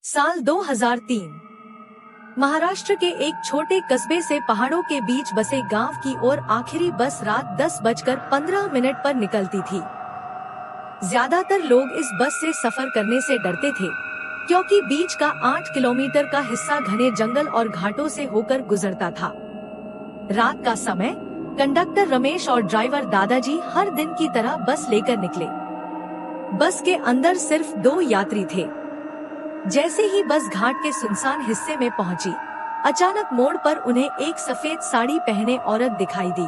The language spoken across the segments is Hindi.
साल 2003। महाराष्ट्र के एक छोटे कस्बे से पहाड़ों के बीच बसे गांव की ओर आखिरी बस रात 10:15 पर निकलती थी। ज्यादातर लोग इस बस से सफर करने से डरते थे, क्योंकि बीच का 8 किलोमीटर का हिस्सा घने जंगल और घाटों से होकर गुजरता था। रात का समय, कंडक्टर रमेश और ड्राइवर दादाजी हर दिन की तरह बस लेकर निकले। बस के अंदर सिर्फ 2 यात्री थे। जैसे ही बस घाट के सुनसान हिस्से में पहुंची, अचानक मोड़ पर उन्हें एक सफेद साड़ी पहने औरत दिखाई दी।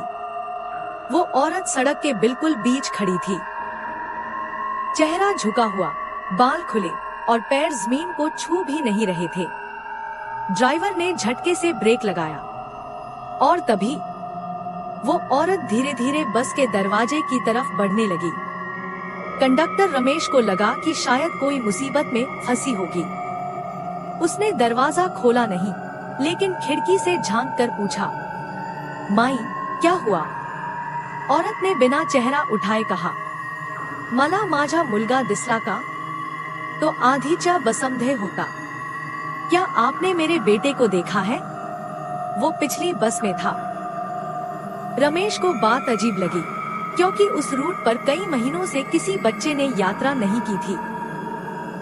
वो औरत सड़क के बिल्कुल बीच खड़ी थी, चेहरा झुका हुआ, बाल खुले और पैर जमीन को छू भी नहीं रहे थे। ड्राइवर ने झटके से ब्रेक लगाया और तभी वो औरत धीरे धीरे बस के दरवाजे की तरफ बढ़ने लगी। कंडक्टर रमेश को लगा कि शायद कोई मुसीबत में फंसी होगी। उसने दरवाजा खोला नहीं, लेकिन खिड़की से झांक कर पूछा, माई, क्या हुआ? औरत ने बिना चेहरा उठाए कहा, मला माझा मुलगा दिसला का? तो आधीच्या बसमध्ये होता। क्या आपने मेरे बेटे को देखा है? वो पिछली बस में था। रमेश को बात अजीब लगी, क्योंकि उस रूट पर कई महीनों से किसी बच्चे ने यात्रा नहीं की थी।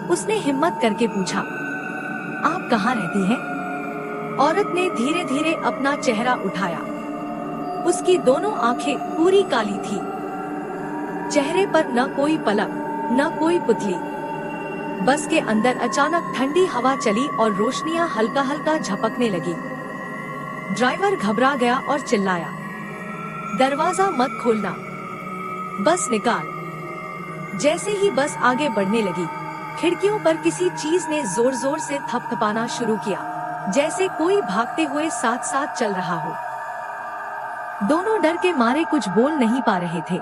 उसने हिम्मत करके पूछा, आप कहाँ रहती हैं? औरत ने धीरे धीरे अपना चेहरा उठाया। उसकी दोनों आंखें पूरी काली थी, चेहरे पर न कोई पलक, न कोई पुतली। बस के अंदर अचानक ठंडी हवा चली और रोशनियां हल्का हल्का झपकने लगी। ड्राइवर घबरा गया और चिल्लाया, दरवाजा मत खोलना, बस निकाल। जैसे ही बस आगे बढ़ने लगी, खिड़कियों पर किसी चीज ने जोर जोर से थपथपाना शुरू किया, जैसे कोई भागते हुए साथ साथ चल रहा हो। दोनों डर के मारे कुछ बोल नहीं पा रहे थे।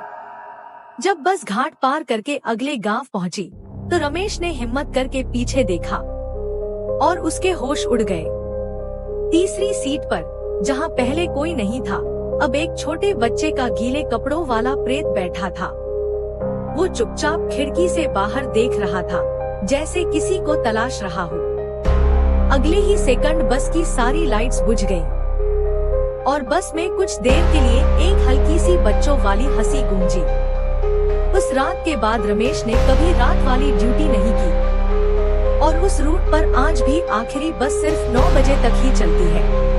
जब बस घाट पार करके अगले गांव पहुंची, तो रमेश ने हिम्मत करके पीछे देखा और उसके होश उड़ गए। तीसरी सीट पर, जहां पहले कोई नहीं था, अब एक छोटे बच्चे का गीले कपड़ों वाला प्रेत बैठा था। वो चुपचाप खिड़की से बाहर देख रहा था, जैसे किसी को तलाश रहा हो। अगले ही सेकंड बस की सारी लाइट्स बुझ गईं और बस में कुछ देर के लिए एक हल्की सी बच्चों वाली हंसी गूंजी। उस रात के बाद रमेश ने कभी रात वाली ड्यूटी नहीं की और उस रूट पर आज भी आखिरी बस सिर्फ 9 बजे तक ही चलती है।